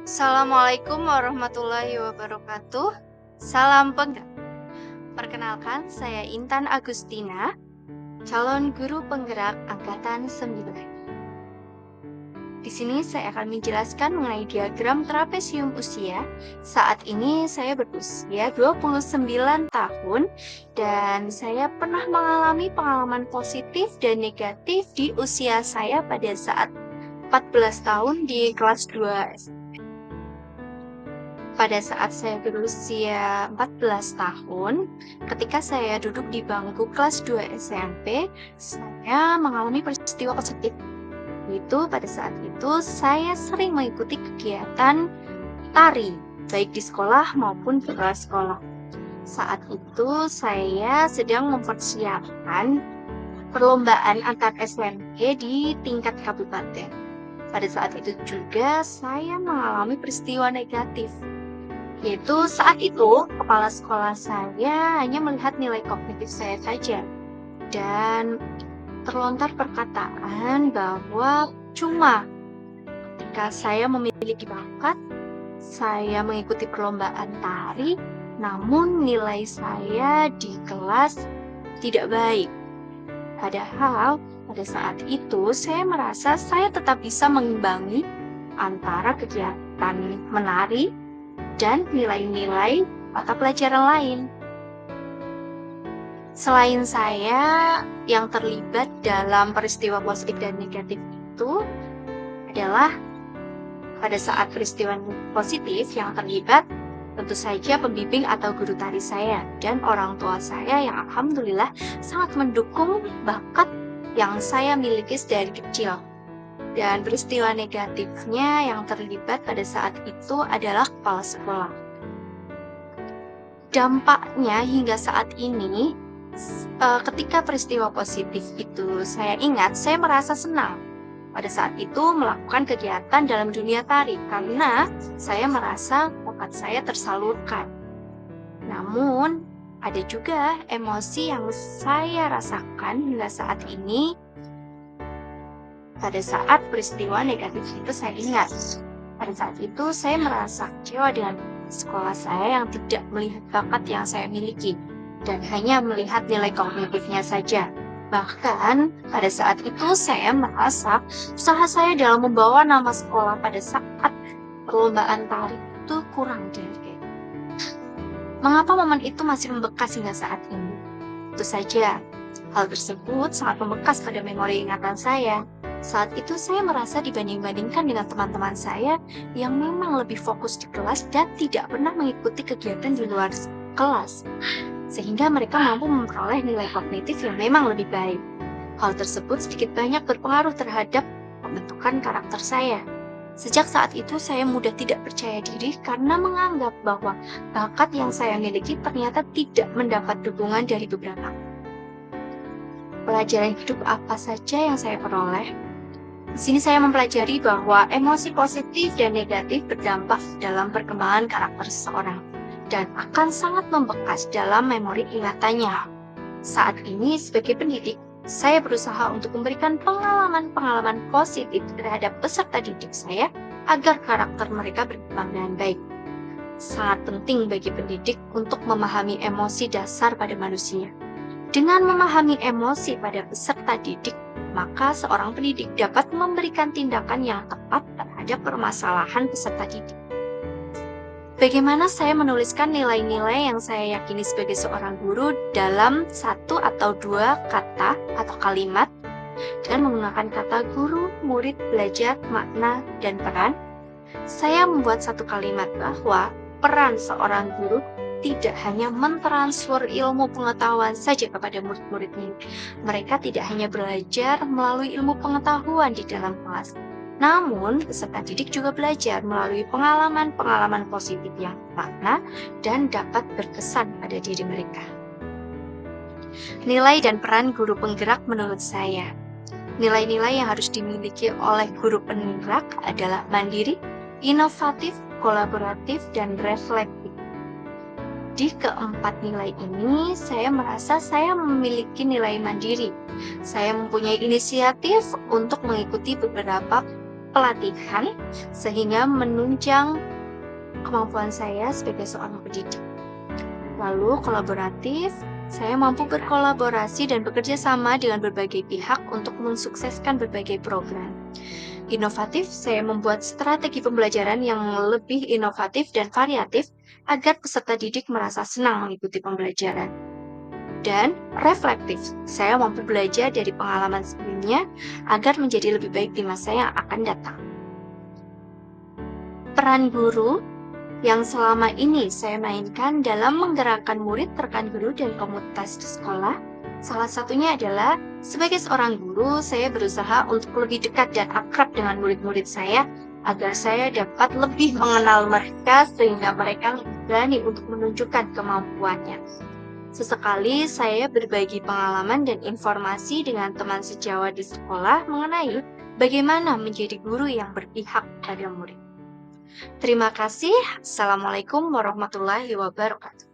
Assalamualaikum warahmatullahi wabarakatuh. Salam penggerak. Perkenalkan, saya Intan Agustina, calon guru penggerak angkatan 9. Di sini saya akan menjelaskan mengenai diagram trapesium usia. Saat ini saya berusia 29 tahun dan saya pernah mengalami pengalaman positif dan negatif di usia saya pada saat 14 tahun di kelas 2. Pada saat saya berusia 14 tahun, ketika saya duduk di bangku kelas 2 SMP, saya mengalami peristiwa positif. Itu pada saat itu saya sering mengikuti kegiatan tari, baik di sekolah maupun di luar sekolah. Saat itu saya sedang mempersiapkan perlombaan antar SMP di tingkat kabupaten. Pada saat itu juga saya mengalami peristiwa negatif. Yaitu saat itu, kepala sekolah saya hanya melihat nilai kognitif saya saja. Dan terlontar perkataan bahwa cuma ketika saya memiliki bakat, saya mengikuti perlombaan tari, namun nilai saya di kelas tidak baik. Padahal pada saat itu saya merasa saya tetap bisa mengimbangi antara kegiatan menari dan nilai-nilai mata pelajaran lain. Selain saya yang terlibat dalam peristiwa positif dan negatif itu adalah pada saat peristiwa positif yang terlibat tentu saja pembimbing atau guru tari saya dan orang tua saya yang alhamdulillah sangat mendukung bakat yang saya miliki dari kecil. Dan peristiwa negatifnya yang terlibat pada saat itu adalah kepala sekolah. Dampaknya hingga saat ini, ketika peristiwa positif itu saya ingat, saya merasa senang pada saat itu melakukan kegiatan dalam dunia tari karena saya merasa bakat saya tersalurkan. Namun, ada juga emosi yang saya rasakan hingga saat ini. Pada saat peristiwa negatif itu saya ingat, pada saat itu saya merasa kecewa dengan sekolah saya yang tidak melihat bakat yang saya miliki dan hanya melihat nilai kognitifnya saja. Bahkan pada saat itu saya merasa usaha saya dalam membawa nama sekolah pada saat perlombaan tari itu kurang dari. Mengapa momen itu masih membekas hingga saat ini? Itu saja, hal tersebut sangat membekas pada memori ingatan saya. Saat itu saya merasa dibanding-bandingkan dengan teman-teman saya yang memang lebih fokus di kelas dan tidak pernah mengikuti kegiatan di luar kelas, sehingga mereka mampu memperoleh nilai kognitif yang memang lebih baik. Hal tersebut sedikit banyak berpengaruh terhadap pembentukan karakter saya. Sejak saat itu saya mudah tidak percaya diri karena menganggap bahwa bakat yang saya miliki ternyata tidak mendapat dukungan dari beberapa. Pelajaran hidup apa saja yang saya peroleh? Di sini saya mempelajari bahwa emosi positif dan negatif berdampak dalam perkembangan karakter seseorang dan akan sangat membekas dalam memori ingatannya. Saat ini sebagai pendidik, saya berusaha untuk memberikan pengalaman-pengalaman positif terhadap peserta didik saya agar karakter mereka berkembang dengan baik. Sangat penting bagi pendidik untuk memahami emosi dasar pada manusia. Dengan memahami emosi pada peserta didik, maka seorang pendidik dapat memberikan tindakan yang tepat terhadap permasalahan peserta didik. Bagaimana saya menuliskan nilai-nilai yang saya yakini sebagai seorang guru dalam satu atau dua kata atau kalimat dengan menggunakan kata guru, murid, belajar, makna, dan peran? Saya membuat satu kalimat bahwa peran seorang guru tidak hanya mentransfer ilmu pengetahuan saja kepada murid-muridnya. Mereka tidak hanya belajar melalui ilmu pengetahuan di dalam kelas, namun peserta didik juga belajar melalui pengalaman-pengalaman positif yang makna dan dapat berkesan pada diri mereka. Nilai dan peran guru penggerak menurut saya. Nilai-nilai yang harus dimiliki oleh guru penggerak adalah mandiri, inovatif, kolaboratif, dan reflektif. Di keempat nilai ini, saya merasa saya memiliki nilai mandiri. Saya mempunyai inisiatif untuk mengikuti beberapa pelatihan sehingga menunjang kemampuan saya sebagai seorang pendidik. Lalu kolaboratif, saya mampu berkolaborasi dan bekerja sama dengan berbagai pihak untuk mensukseskan berbagai program. Inovatif, saya membuat strategi pembelajaran yang lebih inovatif dan variatif agar peserta didik merasa senang mengikuti pembelajaran. Dan reflektif, saya mampu belajar dari pengalaman sebelumnya agar menjadi lebih baik di masa yang akan datang. Peran guru yang selama ini saya mainkan dalam menggerakkan murid, rekan guru, dan komunitas di sekolah, salah satunya adalah sebagai seorang guru, saya berusaha untuk lebih dekat dan akrab dengan murid-murid saya agar saya dapat lebih mengenal mereka sehingga mereka lebih berani untuk menunjukkan kemampuannya. Sesekali saya berbagi pengalaman dan informasi dengan teman sejawat di sekolah mengenai bagaimana menjadi guru yang berpihak pada murid. Terima kasih. Assalamualaikum warahmatullahi wabarakatuh.